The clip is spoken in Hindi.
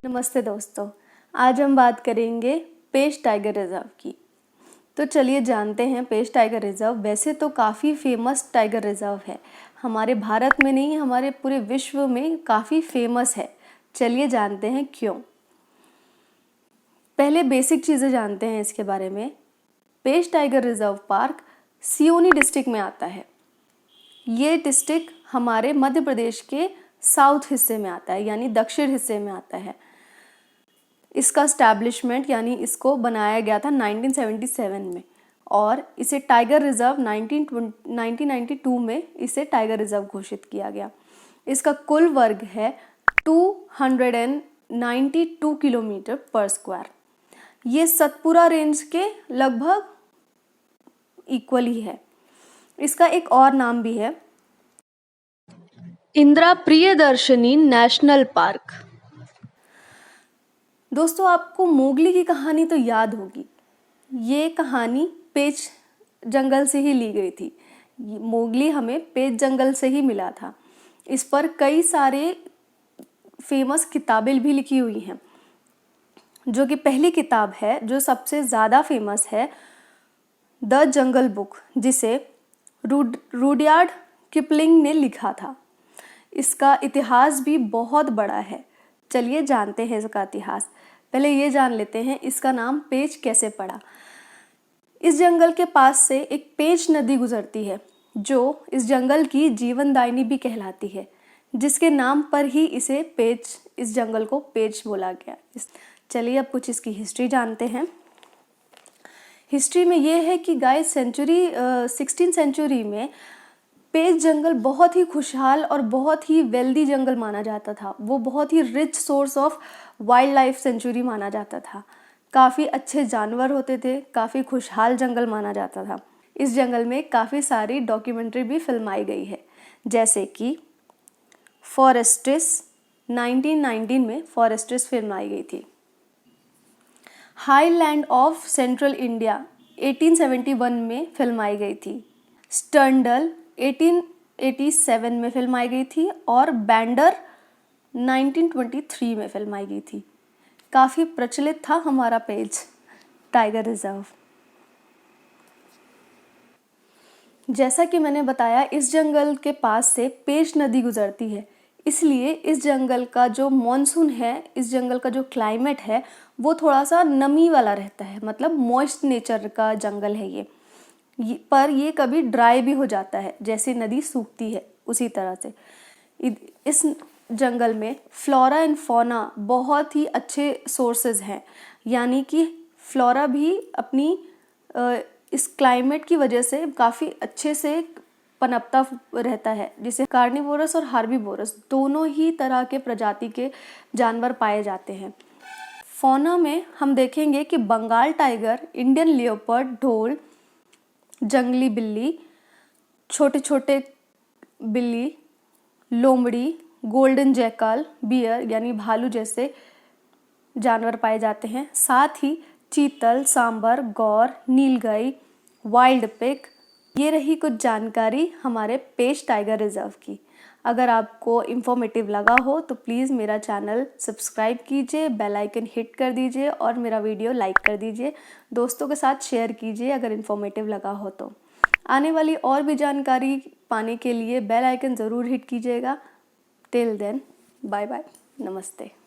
नमस्ते दोस्तों, आज हम बात करेंगे पेश टाइगर रिजर्व की। तो चलिए जानते हैं पेश टाइगर रिजर्व। वैसे तो काफ़ी फेमस टाइगर रिजर्व है, हमारे भारत में नहीं, हमारे पूरे विश्व में काफ़ी फेमस है। चलिए जानते हैं क्यों। पहले बेसिक चीज़ें जानते हैं इसके बारे में। पेश tiger reserve park Seoni district में आता है। ये डिस्ट्रिक्ट हमारे मध्य प्रदेश के साउथ हिस्से में आता है, यानी दक्षिण हिस्से में आता है। इसका स्टैब्लिशमेंट यानी इसको बनाया गया था 1977 में और इसे टाइगर रिजर्व 1992 में इसे टाइगर रिजर्व घोषित किया गया। इसका कुल वर्ग है 292 किलोमीटर पर स्क्वायर। ये सतपुरा रेंज के लगभग इक्वल ही है। इसका एक और नाम भी है, इंदिरा प्रियदर्शनी नेशनल पार्क। दोस्तों, आपको मोगली की कहानी तो याद होगी। ये कहानी पेंच जंगल से ही ली गई थी। मोगली हमें पेंच जंगल से ही मिला था। इस पर कई सारे फेमस किताबें भी लिखी हुई हैं, जो कि पहली किताब है जो सबसे ज़्यादा फेमस है, द जंगल बुक, जिसे रुडयार्ड किपलिंग ने लिखा था। इसका इतिहास भी बहुत बड़ा है। चलिए जानते हैं इसका इतिहास। पहले ये जान लेते हैं इसका नाम पेंच कैसे पड़ा। इस जंगल के पास से एक पेंच नदी गुजरती है, जो इस जंगल की जीवनदायिनी भी कहलाती है, जिसके नाम पर ही इस जंगल को पेंच बोला गया। चलिए अब कुछ इसकी हिस्ट्री जानते हैं। हिस्ट्री में ये है कि गाइस 16th सेंचुरी में पेंच जंगल बहुत ही खुशहाल और बहुत ही वेल्दी जंगल माना जाता था। वो बहुत ही rich source of wild life sanctuary माना जाता था। काफ़ी अच्छे जानवर होते थे, काफ़ी खुशहाल जंगल माना जाता था। इस जंगल में काफ़ी सारी डॉक्यूमेंट्री भी फिल्माई गई है, जैसे कि फॉरेस्ट्रिस 1919 में फॉरेस्ट्रिस फिल्माई गई थी। हाईलैंड ऑफ सेंट्रल इंडिया 1871 में फिल्माई गई थी। स्टर्नडल 1887 में फिल्माई गई थी और बैंडर 1923 में फिल्माई गई थी। काफ़ी प्रचलित था हमारा पेंच टाइगर रिजर्व। जैसा कि मैंने बताया, इस जंगल के पास से पेंच नदी गुजरती है, इसलिए इस जंगल का जो मॉनसून है, इस जंगल का जो क्लाइमेट है, वो थोड़ा सा नमी वाला रहता है। मतलब मॉइस्ट नेचर का जंगल है ये, पर ये कभी ड्राई भी हो जाता है, जैसे नदी सूखती है उसी तरह से। इस जंगल में फ्लोरा एंड फौना बहुत ही अच्छे सोर्सेज हैं, यानी कि फ्लोरा भी अपनी इस क्लाइमेट की वजह से काफ़ी अच्छे से पनपता रहता है, जिसे कार्निवोरस और हार्बीवोरस दोनों ही तरह के प्रजाति के जानवर पाए जाते हैं। फौना में हम देखेंगे कि बंगाल टाइगर, इंडियन लियोपर्ड, ढोल, जंगली बिल्ली, छोटे छोटे बिल्ली, लोमड़ी, गोल्डन जैकाल, बियर यानी भालू जैसे जानवर पाए जाते हैं। साथ ही चीतल, सांबर, गौर, नीलगाई, वाइल्ड पिग। ये रही कुछ जानकारी हमारे पेंच टाइगर रिजर्व की। अगर आपको इन्फॉर्मेटिव लगा हो तो प्लीज़ मेरा चैनल सब्सक्राइब कीजिए, बेल आइकन हिट कर दीजिए और मेरा वीडियो लाइक कर दीजिए। दोस्तों के साथ शेयर कीजिए अगर इन्फॉर्मेटिव लगा हो तो। आने वाली और भी जानकारी पाने के लिए बेल आइकन ज़रूर हिट कीजिएगा। टिल देन, बाय बाय, नमस्ते।